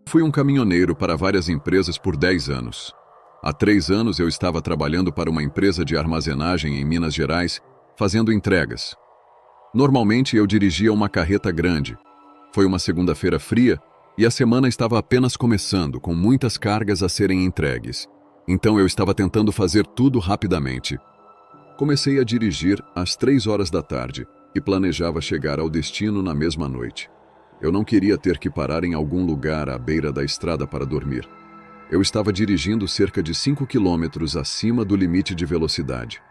Fui um caminhoneiro para várias empresas por 10 anos. Há 3 anos eu estava trabalhando para uma empresa de armazenagem em Minas Gerais, fazendo entregas. Normalmente eu dirigia uma carreta grande. Foi uma segunda-feira fria e a semana estava apenas começando, com muitas cargas a serem entregues. Então eu estava tentando fazer tudo rapidamente. Comecei a dirigir às 3 horas da tarde e planejava chegar ao destino na mesma noite. Eu não queria ter que parar em algum lugar à beira da estrada para dormir. Eu estava dirigindo cerca de 5 quilômetros acima do limite de velocidade.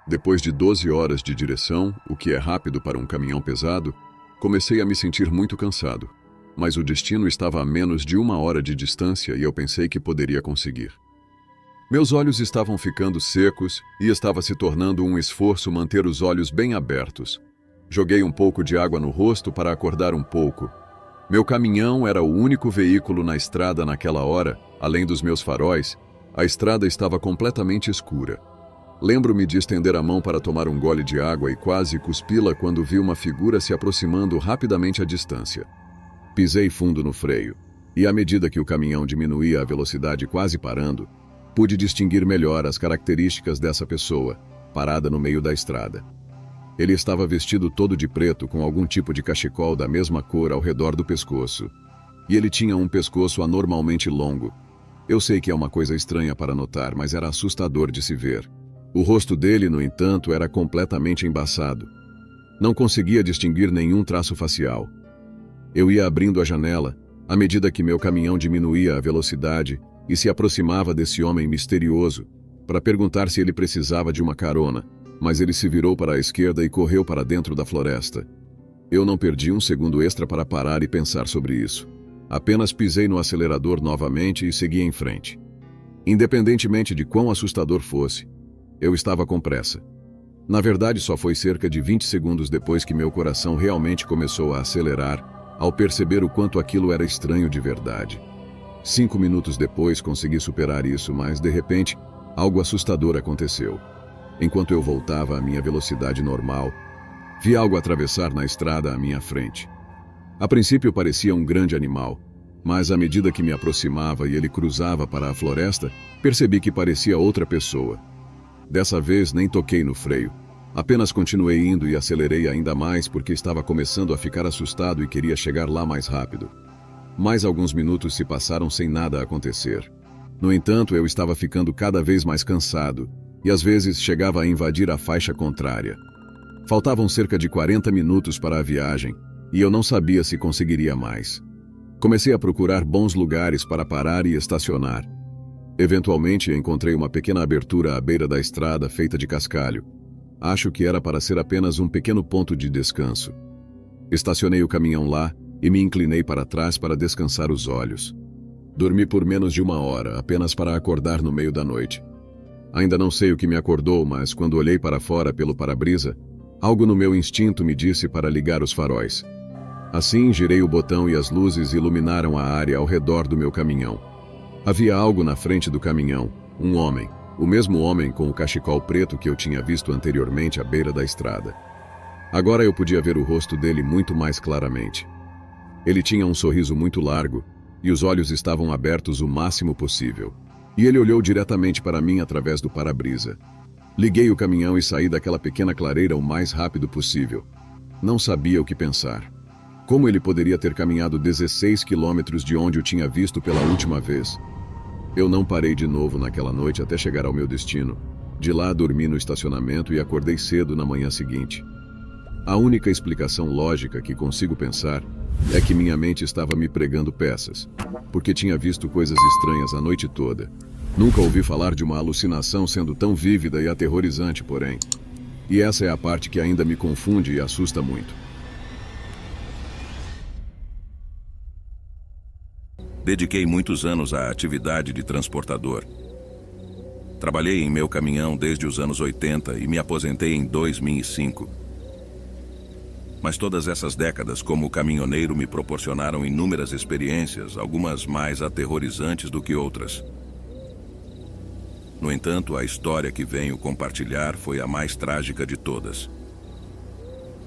Depois de 12 horas de direção, o que é rápido para um caminhão pesado, comecei a me sentir muito cansado. Mas o destino estava a menos de 1 hora de distância e eu pensei que poderia conseguir. Meus olhos estavam ficando secos e estava se tornando um esforço manter os olhos bem abertos. Joguei um pouco de água no rosto para acordar um pouco. Meu caminhão era o único veículo na estrada naquela hora, além dos meus faróis. A estrada estava completamente escura. Lembro-me de estender a mão para tomar um gole de água e quase cuspi-la quando vi uma figura se aproximando rapidamente à distância. Pisei fundo no freio, e à medida que o caminhão diminuía a velocidade quase parando, pude distinguir melhor as características dessa pessoa, parada no meio da estrada. Ele estava vestido todo de preto com algum tipo de cachecol da mesma cor ao redor do pescoço. E ele tinha um pescoço anormalmente longo. Eu sei que é uma coisa estranha para notar, mas era assustador de se ver. O rosto dele, no entanto, era completamente embaçado. Não conseguia distinguir nenhum traço facial. Eu ia abrindo a janela, à medida que meu caminhão diminuía a velocidade e se aproximava desse homem misterioso, para perguntar se ele precisava de uma carona. Mas ele se virou para a esquerda e correu para dentro da floresta. Eu não perdi um segundo extra para parar e pensar sobre isso. Apenas pisei no acelerador novamente e segui em frente. Independentemente de quão assustador fosse, eu estava com pressa. Na verdade, só foi cerca de 20 segundos depois que meu coração realmente começou a acelerar, ao perceber o quanto aquilo era estranho de verdade. 5 minutos depois consegui superar isso, mas de repente, algo assustador aconteceu. Enquanto eu voltava à minha velocidade normal, vi algo atravessar na estrada à minha frente. A princípio parecia um grande animal, mas à medida que me aproximava e ele cruzava para a floresta, percebi que parecia outra pessoa. Dessa vez nem toquei no freio, apenas continuei indo e acelerei ainda mais porque estava começando a ficar assustado e queria chegar lá mais rápido. Mais alguns minutos se passaram sem nada acontecer. No entanto, eu estava ficando cada vez mais cansado, e às vezes chegava a invadir a faixa contrária. Faltavam cerca de 40 minutos para a viagem, e eu não sabia se conseguiria mais. Comecei a procurar bons lugares para parar e estacionar. Eventualmente encontrei uma pequena abertura à beira da estrada feita de cascalho. Acho que era para ser apenas um pequeno ponto de descanso. Estacionei o caminhão lá e me inclinei para trás para descansar os olhos. Dormi por menos de 1 hora, apenas para acordar no meio da noite. Ainda não sei o que me acordou, mas quando olhei para fora pelo para-brisa, algo no meu instinto me disse para ligar os faróis. Assim, girei o botão e as luzes iluminaram a área ao redor do meu caminhão. Havia algo na frente do caminhão, um homem, o mesmo homem com o cachecol preto que eu tinha visto anteriormente à beira da estrada. Agora eu podia ver o rosto dele muito mais claramente. Ele tinha um sorriso muito largo e os olhos estavam abertos o máximo possível. E ele olhou diretamente para mim através do para-brisa. Liguei o caminhão e saí daquela pequena clareira o mais rápido possível. Não sabia o que pensar. Como ele poderia ter caminhado 16 quilômetros de onde o tinha visto pela última vez? Eu não parei de novo naquela noite até chegar ao meu destino. De lá dormi no estacionamento e acordei cedo na manhã seguinte. A única explicação lógica que consigo pensar é que minha mente estava me pregando peças, porque tinha visto coisas estranhas a noite toda. Nunca ouvi falar de uma alucinação sendo tão vívida e aterrorizante, porém. E essa é a parte que ainda me confunde e assusta muito. Dediquei muitos anos à atividade de transportador. Trabalhei em meu caminhão desde os anos 80 e me aposentei em 2005. Mas todas essas décadas como caminhoneiro me proporcionaram inúmeras experiências, algumas mais aterrorizantes do que outras. No entanto, a história que venho compartilhar foi a mais trágica de todas.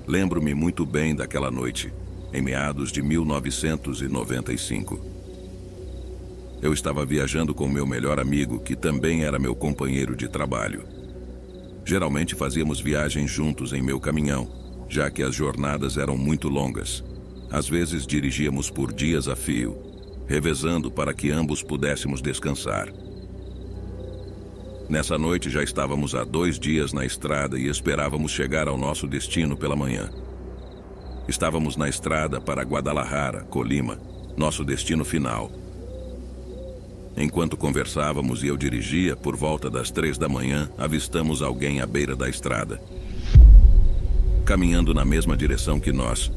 Lembro-me muito bem daquela noite, em meados de 1995. Eu estava viajando com meu melhor amigo, que também era meu companheiro de trabalho. Geralmente fazíamos viagens juntos em meu caminhão, já que as jornadas eram muito longas. Às vezes dirigíamos por dias a fio, revezando para que ambos pudéssemos descansar. Nessa noite já estávamos há 2 dias na estrada e esperávamos chegar ao nosso destino pela manhã. Estávamos na estrada para Guadalajara, Colima, nosso destino final. Enquanto conversávamos e eu dirigia, por volta das 3 da manhã, avistamos alguém à beira da estrada, caminhando na mesma direção que nós.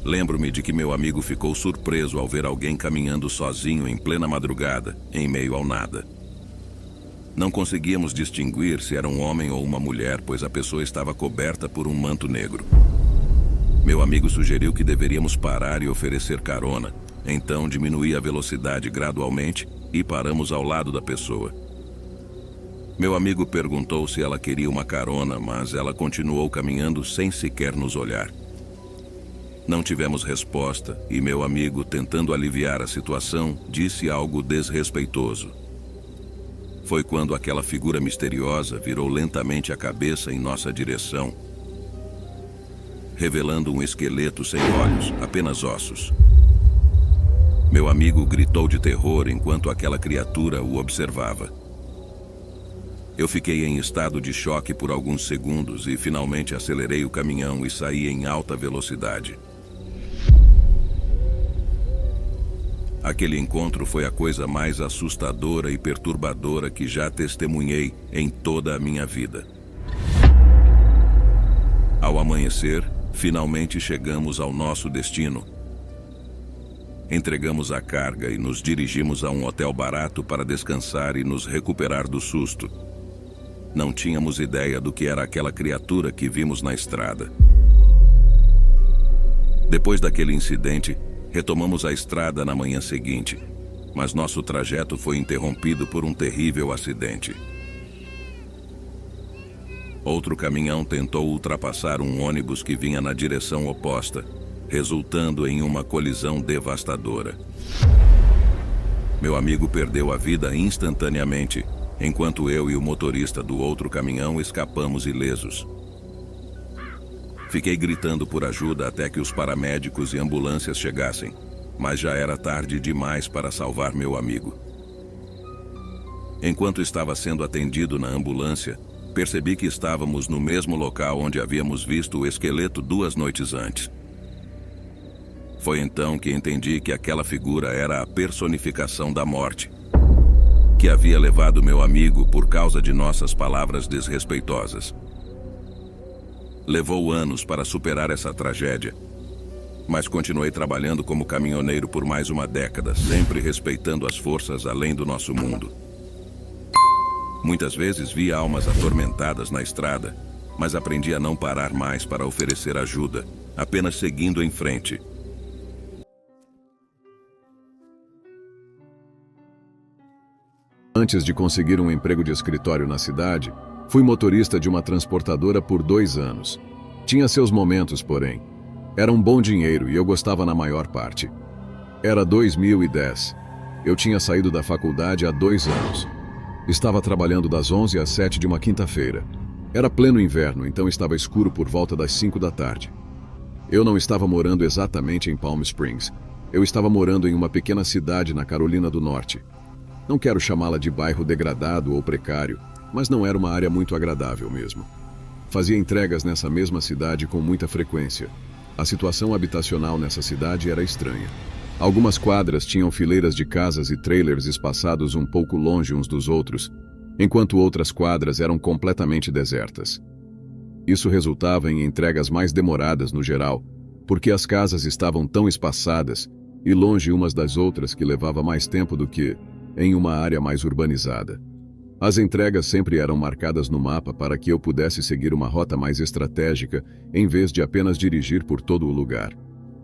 Lembro-me de que meu amigo ficou surpreso ao ver alguém caminhando sozinho em plena madrugada, em meio ao nada. Não conseguíamos distinguir se era um homem ou uma mulher, pois a pessoa estava coberta por um manto negro. Meu amigo sugeriu que deveríamos parar e oferecer carona. Então diminuí a velocidade gradualmente e paramos ao lado da pessoa. Meu amigo perguntou se ela queria uma carona, mas ela continuou caminhando sem sequer nos olhar. Não tivemos resposta e meu amigo, tentando aliviar a situação, disse algo desrespeitoso. Foi quando aquela figura misteriosa virou lentamente a cabeça em nossa direção, revelando um esqueleto sem olhos, apenas ossos. Meu amigo gritou de terror enquanto aquela criatura o observava. Eu fiquei em estado de choque por alguns segundos e finalmente acelerei o caminhão e saí em alta velocidade. Aquele encontro foi a coisa mais assustadora e perturbadora que já testemunhei em toda a minha vida. Ao amanhecer, finalmente chegamos ao nosso destino. Entregamos a carga e nos dirigimos a um hotel barato para descansar e nos recuperar do susto. Não tínhamos ideia do que era aquela criatura que vimos na estrada. Depois daquele incidente, retomamos a estrada na manhã seguinte, mas nosso trajeto foi interrompido por um terrível acidente. Outro caminhão tentou ultrapassar um ônibus que vinha na direção oposta, resultando em uma colisão devastadora. Meu amigo perdeu a vida instantaneamente, enquanto eu e o motorista do outro caminhão escapamos ilesos. Fiquei gritando por ajuda até que os paramédicos e ambulâncias chegassem, mas já era tarde demais para salvar meu amigo. Enquanto estava sendo atendido na ambulância, percebi que estávamos no mesmo local onde havíamos visto o esqueleto 2 noites antes. Foi então que entendi que aquela figura era a personificação da morte, que havia levado meu amigo por causa de nossas palavras desrespeitosas. Levou anos para superar essa tragédia, mas continuei trabalhando como caminhoneiro por mais uma década, sempre respeitando as forças além do nosso mundo. Muitas vezes vi almas atormentadas na estrada, mas aprendi a não parar mais para oferecer ajuda, apenas seguindo em frente. Antes de conseguir um emprego de escritório na cidade, fui motorista de uma transportadora por 2 anos. Tinha seus momentos, porém. Era um bom dinheiro e eu gostava na maior parte. Era 2010. Eu tinha saído da faculdade há 2 anos. Estava trabalhando das 11 às 7 de uma quinta-feira. Era pleno inverno, então estava escuro por volta das 5 da tarde. Eu não estava morando exatamente em Palm Springs. Eu estava morando em uma pequena cidade na Carolina do Norte. Não quero chamá-la de bairro degradado ou precário, mas não era uma área muito agradável mesmo. Fazia entregas nessa mesma cidade com muita frequência. A situação habitacional nessa cidade era estranha. Algumas quadras tinham fileiras de casas e trailers espaçados um pouco longe uns dos outros, enquanto outras quadras eram completamente desertas. Isso resultava em entregas mais demoradas no geral, porque as casas estavam tão espaçadas e longe umas das outras que levava mais tempo do que em uma área mais urbanizada. As entregas sempre eram marcadas no mapa para que eu pudesse seguir uma rota mais estratégica, em vez de apenas dirigir por todo o lugar.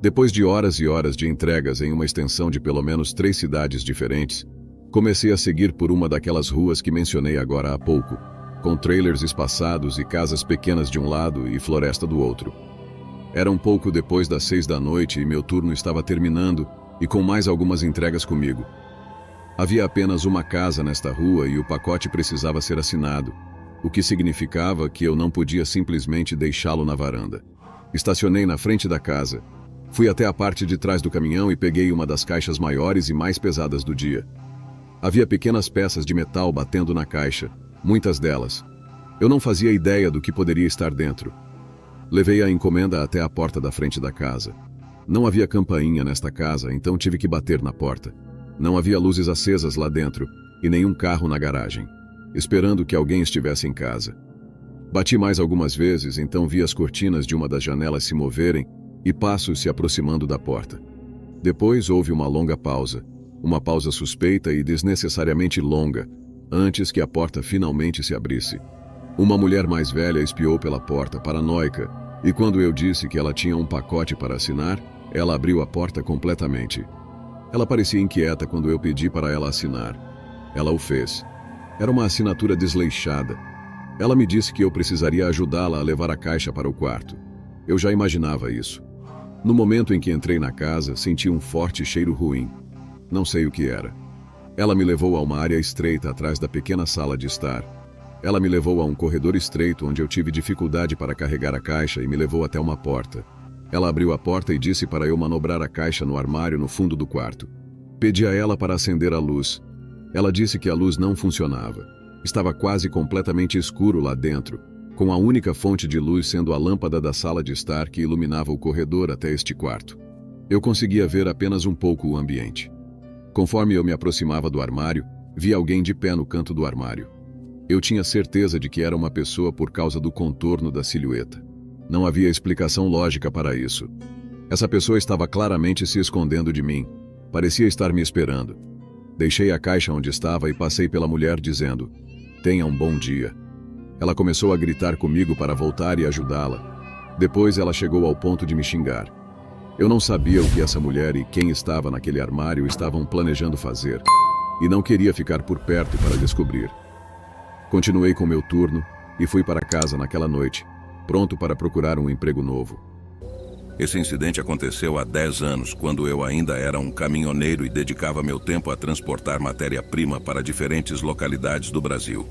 Depois de horas e horas de entregas em uma extensão de pelo menos 3 cidades diferentes, comecei a seguir por uma daquelas ruas que mencionei agora há pouco, com trailers espaçados e casas pequenas de um lado e floresta do outro. Era um pouco depois das 6 da noite e meu turno estava terminando, e com mais algumas entregas comigo. Havia apenas uma casa nesta rua e o pacote precisava ser assinado, o que significava que eu não podia simplesmente deixá-lo na varanda. Estacionei na frente da casa. Fui até a parte de trás do caminhão e peguei uma das caixas maiores e mais pesadas do dia. Havia pequenas peças de metal batendo na caixa, muitas delas. Eu não fazia ideia do que poderia estar dentro. Levei a encomenda até a porta da frente da casa. Não havia campainha nesta casa, então tive que bater na porta. Não havia luzes acesas lá dentro e nenhum carro na garagem, esperando que alguém estivesse em casa. Bati mais algumas vezes, então vi as cortinas de uma das janelas se moverem e passos se aproximando da porta. Depois houve uma longa pausa, uma pausa suspeita e desnecessariamente longa, antes que a porta finalmente se abrisse. Uma mulher mais velha espiou pela porta, paranoica, e quando eu disse que ela tinha um pacote para assinar, ela abriu a porta completamente. Ela parecia inquieta quando eu pedi para ela assinar. Ela o fez. Era uma assinatura desleixada. Ela me disse que eu precisaria ajudá-la a levar a caixa para o quarto. Eu já imaginava isso. No momento em que entrei na casa, senti um forte cheiro ruim. Não sei o que era. Ela me levou a uma área estreita atrás da pequena sala de estar. Ela me levou a um corredor estreito onde eu tive dificuldade para carregar a caixa e me levou até uma porta. Ela abriu a porta e disse para eu manobrar a caixa no armário no fundo do quarto. Pedi a ela para acender a luz. Ela disse que a luz não funcionava. Estava quase completamente escuro lá dentro, com a única fonte de luz sendo a lâmpada da sala de estar que iluminava o corredor até este quarto. Eu conseguia ver apenas um pouco o ambiente. Conforme eu me aproximava do armário, vi alguém de pé no canto do armário. Eu tinha certeza de que era uma pessoa por causa do contorno da silhueta. Não havia explicação lógica para isso. Essa pessoa estava claramente se escondendo de mim. Parecia estar me esperando. Deixei a caixa onde estava e passei pela mulher dizendo: "Tenha um bom dia." Ela começou a gritar comigo para voltar e ajudá-la. Depois ela chegou ao ponto de me xingar. Eu não sabia o que essa mulher e quem estava naquele armário estavam planejando fazer, e não queria ficar por perto para descobrir. Continuei com meu turno e fui para casa naquela noite, pronto para procurar um emprego novo. Esse incidente aconteceu há 10 anos, quando eu ainda era um caminhoneiro e dedicava meu tempo a transportar matéria-prima para diferentes localidades do Brasil.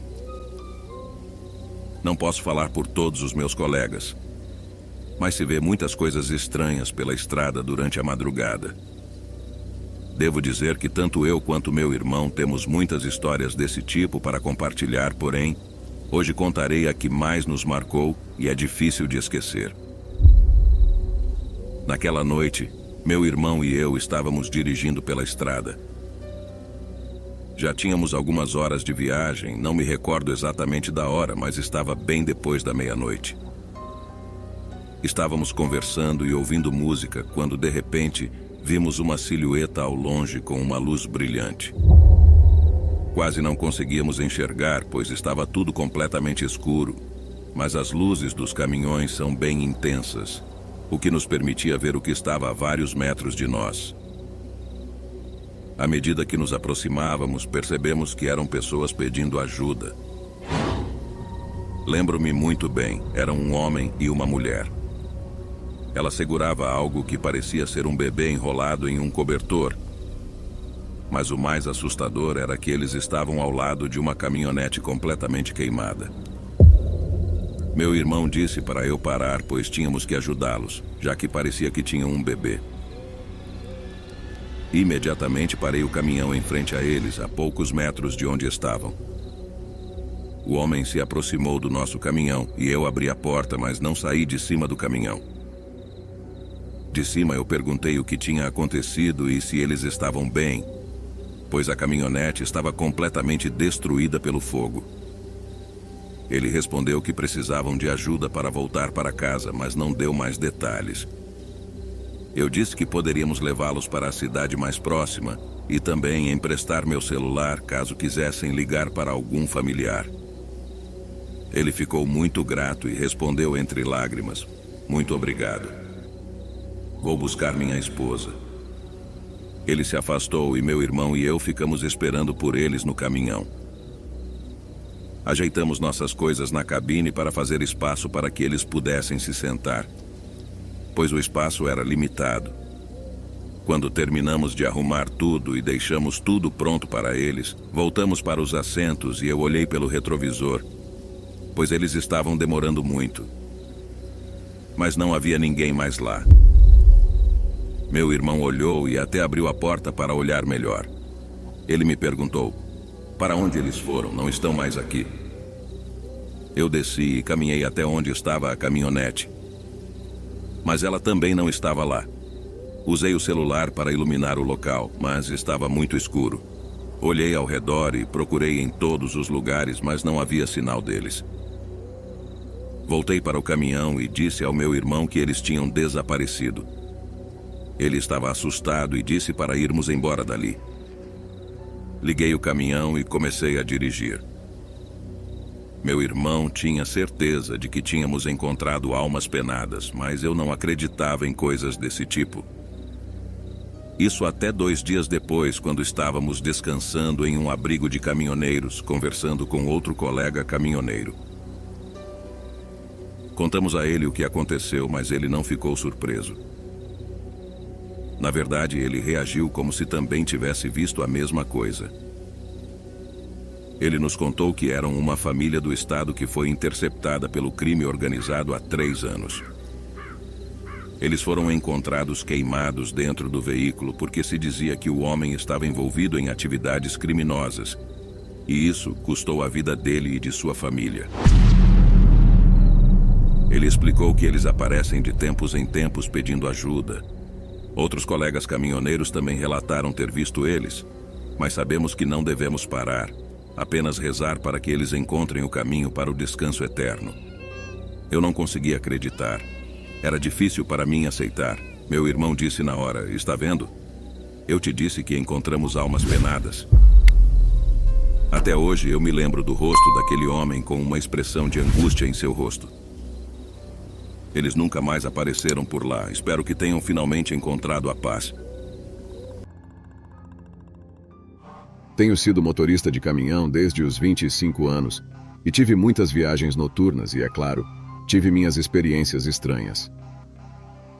Não posso falar por todos os meus colegas, mas se vê muitas coisas estranhas pela estrada durante a madrugada. Devo dizer que tanto eu quanto meu irmão temos muitas histórias desse tipo para compartilhar, porém, hoje contarei a que mais nos marcou e é difícil de esquecer. Naquela noite, meu irmão e eu estávamos dirigindo pela estrada. Já tínhamos algumas horas de viagem, não me recordo exatamente da hora, mas estava bem depois da meia-noite. Estávamos conversando e ouvindo música quando, de repente, vimos uma silhueta ao longe com uma luz brilhante. Quase não conseguíamos enxergar, pois estava tudo completamente escuro, mas as luzes dos caminhões são bem intensas, o que nos permitia ver o que estava a vários metros de nós. À medida que nos aproximávamos, percebemos que eram pessoas pedindo ajuda. Lembro-me muito bem, era um homem e uma mulher. Ela segurava algo que parecia ser um bebê enrolado em um cobertor. Mas o mais assustador era que eles estavam ao lado de uma caminhonete completamente queimada. Meu irmão disse para eu parar, pois tínhamos que ajudá-los, já que parecia que tinham um bebê. Imediatamente parei o caminhão em frente a eles, a poucos metros de onde estavam. O homem se aproximou do nosso caminhão e eu abri a porta, mas não saí de cima do caminhão. De cima eu perguntei o que tinha acontecido e se eles estavam bem, pois a caminhonete estava completamente destruída pelo fogo. Ele respondeu que precisavam de ajuda para voltar para casa, mas não deu mais detalhes. Eu disse que poderíamos levá-los para a cidade mais próxima e também emprestar meu celular caso quisessem ligar para algum familiar. Ele ficou muito grato e respondeu entre lágrimas: "Muito obrigado. Vou buscar minha esposa." Ele se afastou e meu irmão e eu ficamos esperando por eles no caminhão. Ajeitamos nossas coisas na cabine para fazer espaço para que eles pudessem se sentar, pois o espaço era limitado. Quando terminamos de arrumar tudo e deixamos tudo pronto para eles, voltamos para os assentos e eu olhei pelo retrovisor, pois eles estavam demorando muito. Mas não havia ninguém mais lá. Meu irmão olhou e até abriu a porta para olhar melhor. Ele me perguntou: "Para onde eles foram? Não estão mais aqui." Eu desci e caminhei até onde estava a caminhonete. Mas ela também não estava lá. Usei o celular para iluminar o local, mas estava muito escuro. Olhei ao redor e procurei em todos os lugares, mas não havia sinal deles. Voltei para o caminhão e disse ao meu irmão que eles tinham desaparecido. Ele estava assustado e disse para irmos embora dali. Liguei o caminhão e comecei a dirigir. Meu irmão tinha certeza de que tínhamos encontrado almas penadas, mas eu não acreditava em coisas desse tipo. Isso até 2 dias depois, quando estávamos descansando em um abrigo de caminhoneiros, conversando com outro colega caminhoneiro. Contamos a ele o que aconteceu, mas ele não ficou surpreso. Na verdade, ele reagiu como se também tivesse visto a mesma coisa. Ele nos contou que eram uma família do estado que foi interceptada pelo crime organizado há 3 anos. Eles foram encontrados queimados dentro do veículo porque se dizia que o homem estava envolvido em atividades criminosas, e isso custou a vida dele e de sua família. Ele explicou que eles aparecem de tempos em tempos pedindo ajuda. Outros colegas caminhoneiros também relataram ter visto eles, mas sabemos que não devemos parar, apenas rezar para que eles encontrem o caminho para o descanso eterno. Eu não conseguia acreditar. Era difícil para mim aceitar. Meu irmão disse na hora: "Está vendo? Eu te disse que encontramos almas penadas." Até hoje eu me lembro do rosto daquele homem com uma expressão de angústia em seu rosto. Eles nunca mais apareceram por lá. Espero que tenham finalmente encontrado a paz. Tenho sido motorista de caminhão desde os 25 anos e tive muitas viagens noturnas e, é claro, tive minhas experiências estranhas.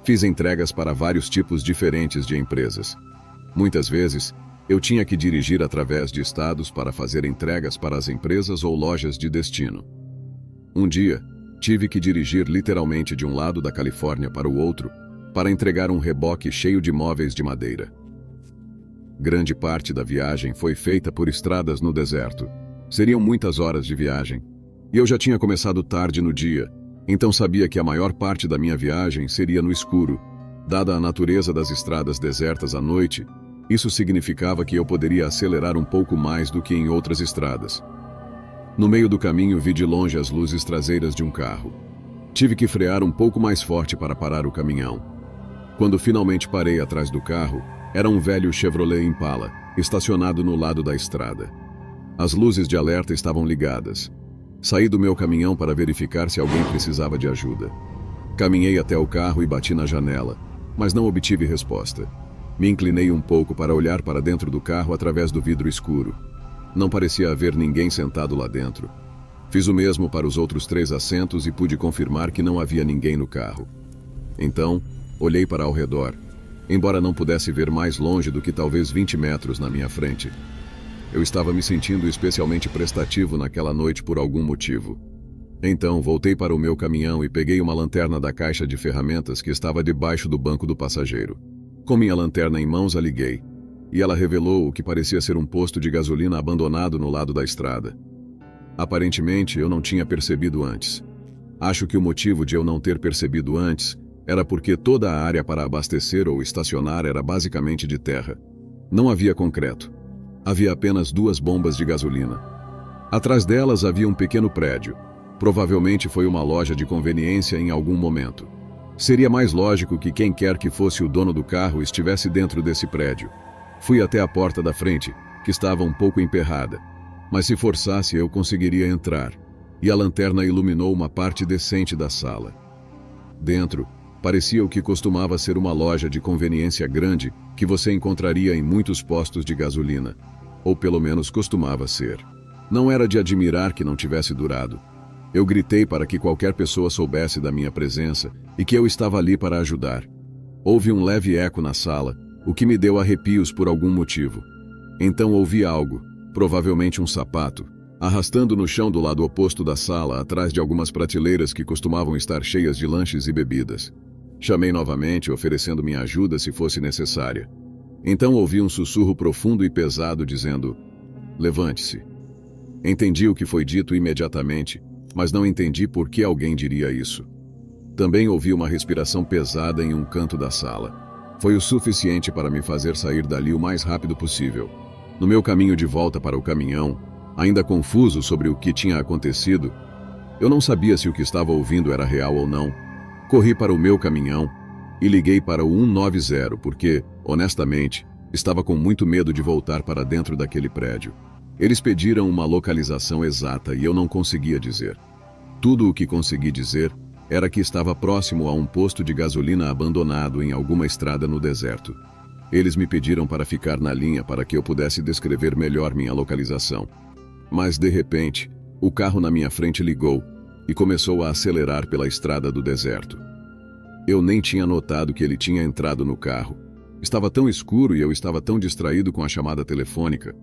Fiz entregas para vários tipos diferentes de empresas. Muitas vezes, eu tinha que dirigir através de estados para fazer entregas para as empresas ou lojas de destino. Um dia, tive que dirigir literalmente de um lado da Califórnia para o outro para entregar um reboque cheio de móveis de madeira. Grande parte da viagem foi feita por estradas no deserto. Seriam muitas horas de viagem. E eu já tinha começado tarde no dia, então sabia que a maior parte da minha viagem seria no escuro. Dada a natureza das estradas desertas à noite, isso significava que eu poderia acelerar um pouco mais do que em outras estradas. No meio do caminho vi de longe as luzes traseiras de um carro. Tive que frear um pouco mais forte para parar o caminhão. Quando finalmente parei atrás do carro, era um velho Chevrolet Impala, estacionado no lado da estrada. As luzes de alerta estavam ligadas. Saí do meu caminhão para verificar se alguém precisava de ajuda. Caminhei até o carro e bati na janela, mas não obtive resposta. Me inclinei um pouco para olhar para dentro do carro através do vidro escuro. Não parecia haver ninguém sentado lá dentro. Fiz o mesmo para os outros 3 assentos e pude confirmar que não havia ninguém no carro. Então, olhei para ao redor, embora não pudesse ver mais longe do que talvez 20 metros na minha frente. Eu estava me sentindo especialmente prestativo naquela noite por algum motivo. Então, voltei para o meu caminhão e peguei uma lanterna da caixa de ferramentas que estava debaixo do banco do passageiro. Com minha lanterna em mãos, a liguei, e ela revelou o que parecia ser um posto de gasolina abandonado no lado da estrada. Aparentemente, eu não tinha percebido antes. Acho que o motivo de eu não ter percebido antes era porque toda a área para abastecer ou estacionar era basicamente de terra. Não havia concreto. Havia apenas 2 bombas de gasolina. Atrás delas havia um pequeno prédio. Provavelmente foi uma loja de conveniência em algum momento. Seria mais lógico que quem quer que fosse o dono do carro estivesse dentro desse prédio. Fui até a porta da frente, que estava um pouco emperrada, mas se forçasse eu conseguiria entrar, e a lanterna iluminou uma parte decente da sala. Dentro, parecia o que costumava ser uma loja de conveniência grande que você encontraria em muitos postos de gasolina, ou pelo menos costumava ser. Não era de admirar que não tivesse durado. Eu gritei para que qualquer pessoa soubesse da minha presença e que eu estava ali para ajudar. Houve um leve eco na sala, o que me deu arrepios por algum motivo. Então ouvi algo, provavelmente um sapato, arrastando no chão do lado oposto da sala, atrás de algumas prateleiras que costumavam estar cheias de lanches e bebidas. Chamei novamente, oferecendo minha ajuda se fosse necessária. Então ouvi um sussurro profundo e pesado dizendo: "Levante-se." Entendi o que foi dito imediatamente, mas não entendi por que alguém diria isso. Também ouvi uma respiração pesada em um canto da sala. Foi o suficiente para me fazer sair dali o mais rápido possível. No meu caminho de volta para o caminhão, ainda confuso sobre o que tinha acontecido, eu não sabia se o que estava ouvindo era real ou não. Corri para o meu caminhão e liguei para o 190 porque, honestamente, estava com muito medo de voltar para dentro daquele prédio. Eles pediram uma localização exata e eu não conseguia dizer. Tudo o que consegui dizer era que estava próximo a um posto de gasolina abandonado em alguma estrada no deserto. Eles me pediram para ficar na linha para que eu pudesse descrever melhor minha localização. Mas, de repente, o carro na minha frente ligou e começou a acelerar pela estrada do deserto. Eu nem tinha notado que ele tinha entrado no carro. Estava tão escuro e eu estava tão distraído com a chamada telefônica.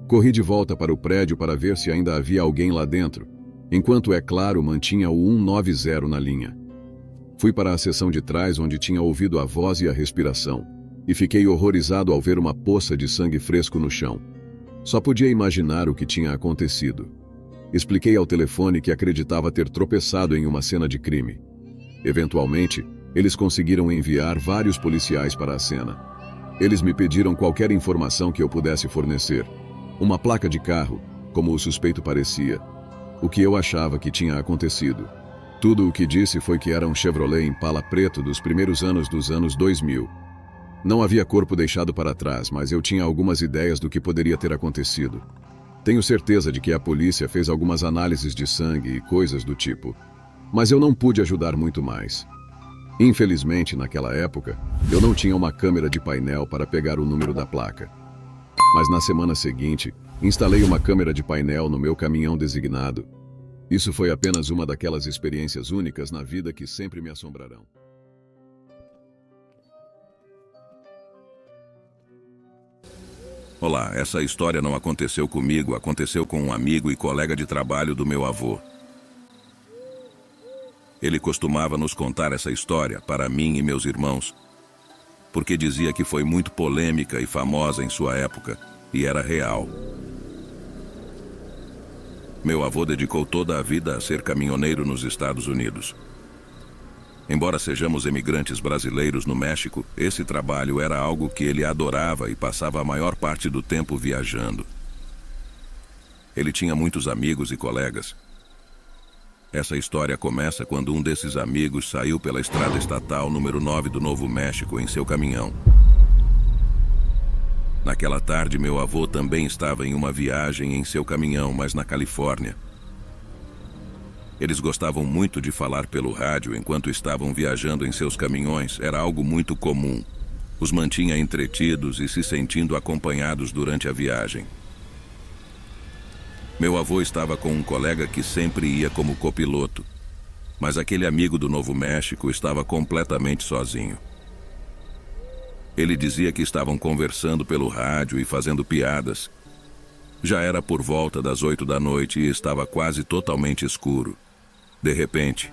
Corri de volta para o prédio para ver se ainda havia alguém lá dentro, enquanto, é claro, mantinha o 190 na linha. Fui para a seção de trás onde tinha ouvido a voz e a respiração, e fiquei horrorizado ao ver uma poça de sangue fresco no chão. Só podia imaginar o que tinha acontecido. Expliquei ao telefone que acreditava ter tropeçado em uma cena de crime. Eventualmente, eles conseguiram enviar vários policiais para a cena. Eles me pediram qualquer informação que eu pudesse fornecer. Uma placa de carro, como o suspeito parecia. O que eu achava que tinha acontecido. Tudo o que disse foi que era um Chevrolet Impala preto dos primeiros anos dos anos 2000. Não havia corpo deixado para trás, mas eu tinha algumas ideias do que poderia ter acontecido. Tenho certeza de que a polícia fez algumas análises de sangue e coisas do tipo, mas eu não pude ajudar muito mais. Infelizmente, naquela época, eu não tinha uma câmera de painel para pegar o número da placa. Mas na semana seguinte, instalei uma câmera de painel no meu caminhão designado. Isso foi apenas uma daquelas experiências únicas na vida que sempre me assombrarão. Olá, essa história não aconteceu comigo, aconteceu com um amigo e colega de trabalho do meu avô. Ele costumava nos contar essa história para mim e meus irmãos, porque dizia que foi muito polêmica e famosa em sua época, e era real. Meu avô dedicou toda a vida a ser caminhoneiro nos Estados Unidos. Embora sejamos imigrantes brasileiros no México, esse trabalho era algo que ele adorava e passava a maior parte do tempo viajando. Ele tinha muitos amigos e colegas. Essa história começa quando um desses amigos saiu pela estrada estatal número 9 do Novo México em seu caminhão. Naquela tarde, meu avô também estava em uma viagem em seu caminhão, mas na Califórnia. Eles gostavam muito de falar pelo rádio enquanto estavam viajando em seus caminhões. Era algo muito comum. Os mantinha entretidos e se sentindo acompanhados durante a viagem. Meu avô estava com um colega que sempre ia como copiloto, mas aquele amigo do Novo México estava completamente sozinho. Ele dizia que estavam conversando pelo rádio e fazendo piadas. Já era por volta das 8 da noite e estava quase totalmente escuro. De repente,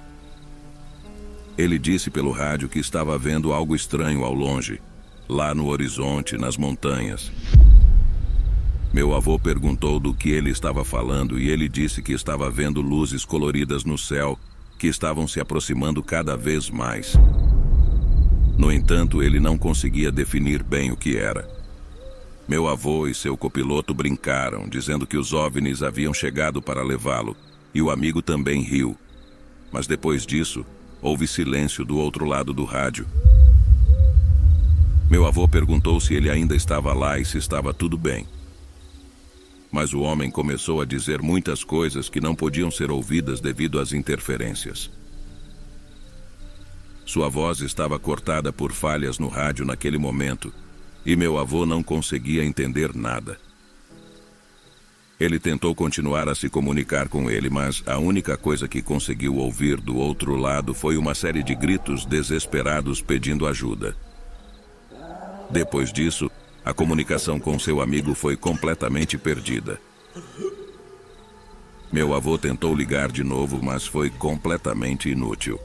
ele disse pelo rádio que estava vendo algo estranho ao longe, lá no horizonte, nas montanhas. Meu avô perguntou do que ele estava falando e ele disse que estava vendo luzes coloridas no céu que estavam se aproximando cada vez mais. No entanto, ele não conseguia definir bem o que era. Meu avô e seu copiloto brincaram, dizendo que os OVNIs haviam chegado para levá-lo, e o amigo também riu. Mas depois disso, houve silêncio do outro lado do rádio. Meu avô perguntou se ele ainda estava lá e se estava tudo bem. Mas o homem começou a dizer muitas coisas que não podiam ser ouvidas devido às interferências. Sua voz estava cortada por falhas no rádio naquele momento, e meu avô não conseguia entender nada. Ele tentou continuar a se comunicar com ele, mas a única coisa que conseguiu ouvir do outro lado foi uma série de gritos desesperados pedindo ajuda. Depois disso, a comunicação com seu amigo foi completamente perdida. Meu avô tentou ligar de novo, mas foi completamente inútil.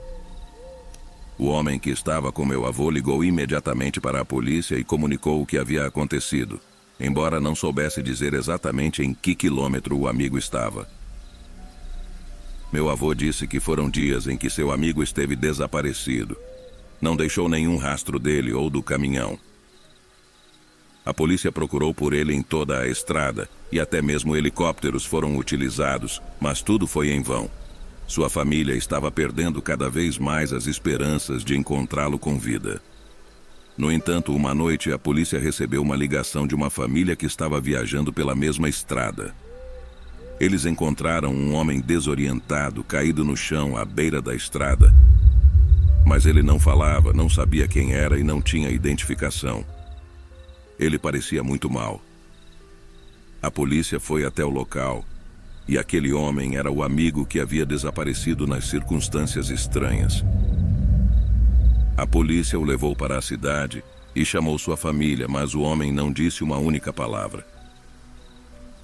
O homem que estava com meu avô ligou imediatamente para a polícia e comunicou o que havia acontecido, embora não soubesse dizer exatamente em que quilômetro o amigo estava. Meu avô disse que foram dias em que seu amigo esteve desaparecido. Não deixou nenhum rastro dele ou do caminhão. A polícia procurou por ele em toda a estrada e até mesmo helicópteros foram utilizados, mas tudo foi em vão. Sua família estava perdendo cada vez mais as esperanças de encontrá-lo com vida. No entanto, uma noite a polícia recebeu uma ligação de uma família que estava viajando pela mesma estrada. Eles encontraram um homem desorientado, caído no chão à beira da estrada. Mas ele não falava, não sabia quem era e não tinha identificação. Ele parecia muito mal. A polícia foi até o local e aquele homem era o amigo que havia desaparecido nas circunstâncias estranhas. A polícia o levou para a cidade e chamou sua família, mas o homem não disse uma única palavra.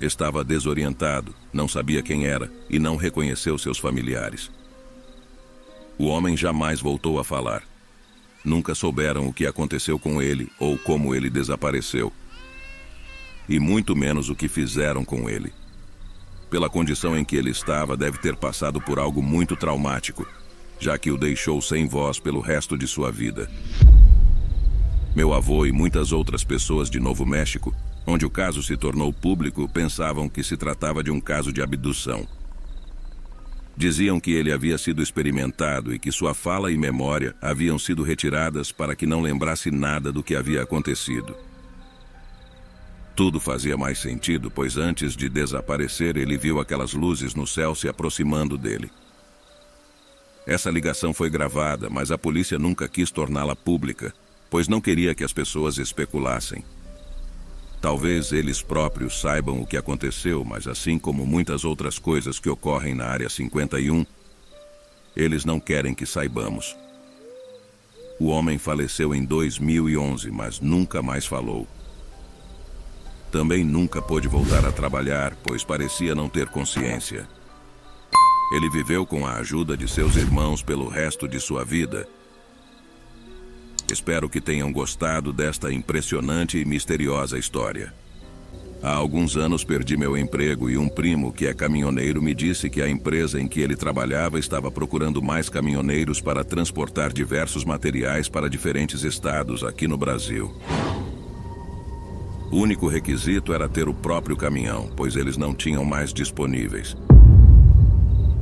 Estava desorientado, não sabia quem era e não reconheceu seus familiares. O homem jamais voltou a falar. Nunca souberam o que aconteceu com ele ou como ele desapareceu. E muito menos o que fizeram com ele. Pela condição em que ele estava, deve ter passado por algo muito traumático, já que o deixou sem voz pelo resto de sua vida. Meu avô e muitas outras pessoas de Novo México, onde o caso se tornou público, pensavam que se tratava de um caso de abdução. Diziam que ele havia sido experimentado e que sua fala e memória haviam sido retiradas para que não lembrasse nada do que havia acontecido. Tudo fazia mais sentido, pois antes de desaparecer ele viu aquelas luzes no céu se aproximando dele. Essa ligação foi gravada, mas a polícia nunca quis torná-la pública, pois não queria que as pessoas especulassem. Talvez eles próprios saibam o que aconteceu, mas assim como muitas outras coisas que ocorrem na Área 51, eles não querem que saibamos. O homem faleceu em 2011, mas nunca mais falou. Também nunca pôde voltar a trabalhar, pois parecia não ter consciência. Ele viveu com a ajuda de seus irmãos pelo resto de sua vida. Espero que tenham gostado desta impressionante e misteriosa história. Há alguns anos perdi meu emprego e um primo, que é caminhoneiro, me disse que a empresa em que ele trabalhava estava procurando mais caminhoneiros para transportar diversos materiais para diferentes estados aqui no Brasil. O único requisito era ter o próprio caminhão, pois eles não tinham mais disponíveis.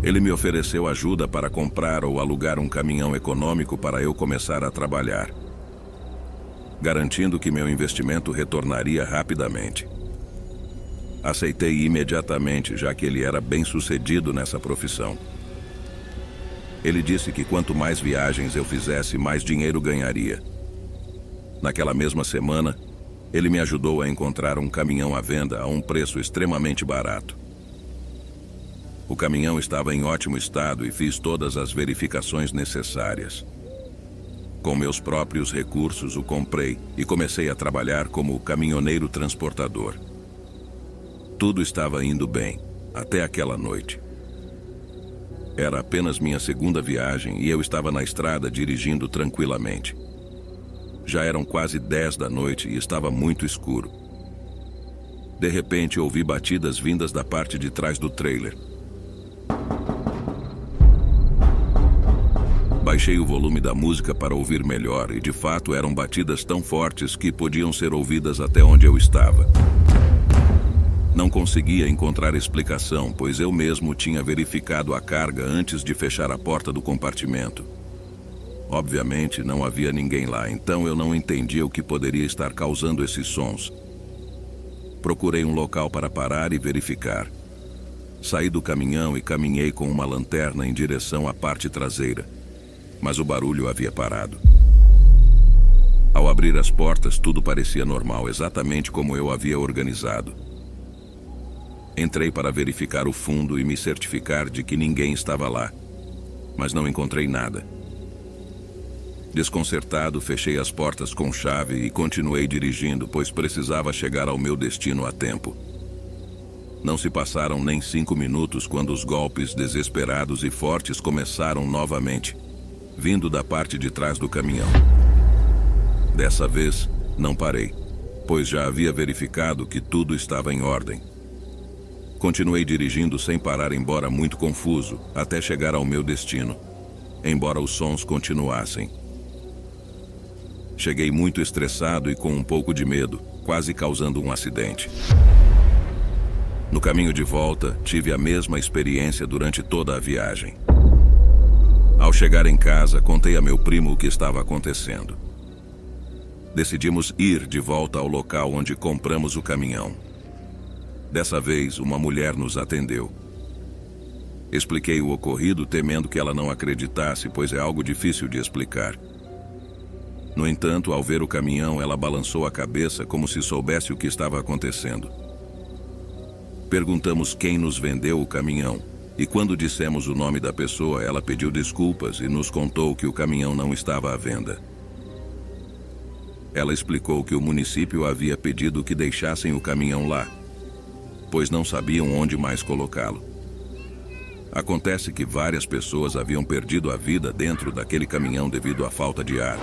Ele me ofereceu ajuda para comprar ou alugar um caminhão econômico para eu começar a trabalhar, garantindo que meu investimento retornaria rapidamente. Aceitei imediatamente, já que ele era bem-sucedido nessa profissão. Ele disse que quanto mais viagens eu fizesse, mais dinheiro ganharia. Naquela mesma semana, ele me ajudou a encontrar um caminhão à venda a um preço extremamente barato. O caminhão estava em ótimo estado e fiz todas as verificações necessárias. Com meus próprios recursos o comprei e comecei a trabalhar como caminhoneiro transportador. Tudo estava indo bem, até aquela noite. Era apenas minha segunda viagem e eu estava na estrada dirigindo tranquilamente. Já eram quase 10 da noite e estava muito escuro. De repente ouvi batidas vindas da parte de trás do trailer. Baixei o volume da música para ouvir melhor e de fato eram batidas tão fortes que podiam ser ouvidas até onde eu estava. Não conseguia encontrar explicação, pois eu mesmo tinha verificado a carga antes de fechar a porta do compartimento. Obviamente não havia ninguém lá, então eu não entendia o que poderia estar causando esses sons. Procurei um local para parar e verificar. Saí do caminhão e caminhei com uma lanterna em direção à parte traseira, mas o barulho havia parado. Ao abrir as portas, tudo parecia normal, exatamente como eu havia organizado. Entrei para verificar o fundo e me certificar de que ninguém estava lá, mas não encontrei nada. Desconcertado, fechei as portas com chave e continuei dirigindo, pois precisava chegar ao meu destino a tempo. Não se passaram nem 5 minutos quando os golpes desesperados e fortes começaram novamente, vindo da parte de trás do caminhão. Dessa vez, não parei, pois já havia verificado que tudo estava em ordem. Continuei dirigindo sem parar, embora muito confuso, até chegar ao meu destino, embora os sons continuassem. Cheguei muito estressado e com um pouco de medo, quase causando um acidente. No caminho de volta, tive a mesma experiência durante toda a viagem. Ao chegar em casa, contei a meu primo o que estava acontecendo. Decidimos ir de volta ao local onde compramos o caminhão. Dessa vez, uma mulher nos atendeu. Expliquei o ocorrido, temendo que ela não acreditasse, pois é algo difícil de explicar. No entanto, ao ver o caminhão, ela balançou a cabeça como se soubesse o que estava acontecendo. Perguntamos quem nos vendeu o caminhão, e quando dissemos o nome da pessoa, ela pediu desculpas e nos contou que o caminhão não estava à venda. Ela explicou que o município havia pedido que deixassem o caminhão lá, pois não sabiam onde mais colocá-lo. Acontece que várias pessoas haviam perdido a vida dentro daquele caminhão devido à falta de ar,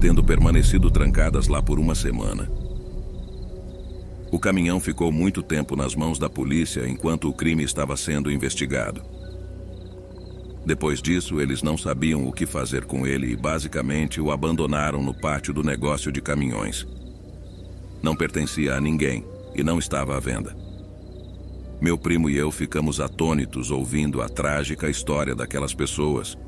tendo permanecido trancadas lá por uma semana. O caminhão ficou muito tempo nas mãos da polícia enquanto o crime estava sendo investigado. Depois disso, eles não sabiam o que fazer com ele e basicamente o abandonaram no pátio do negócio de caminhões. Não pertencia a ninguém e não estava à venda. Meu primo e eu ficamos atônitos ouvindo a trágica história daquelas pessoas.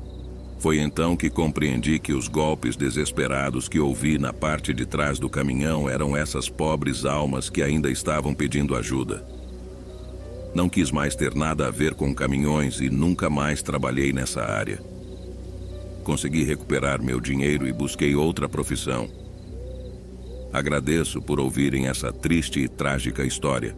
Foi então que compreendi que os golpes desesperados que ouvi na parte de trás do caminhão eram essas pobres almas que ainda estavam pedindo ajuda. Não quis mais ter nada a ver com caminhões e nunca mais trabalhei nessa área. Consegui recuperar meu dinheiro e busquei outra profissão. Agradeço por ouvirem essa triste e trágica história.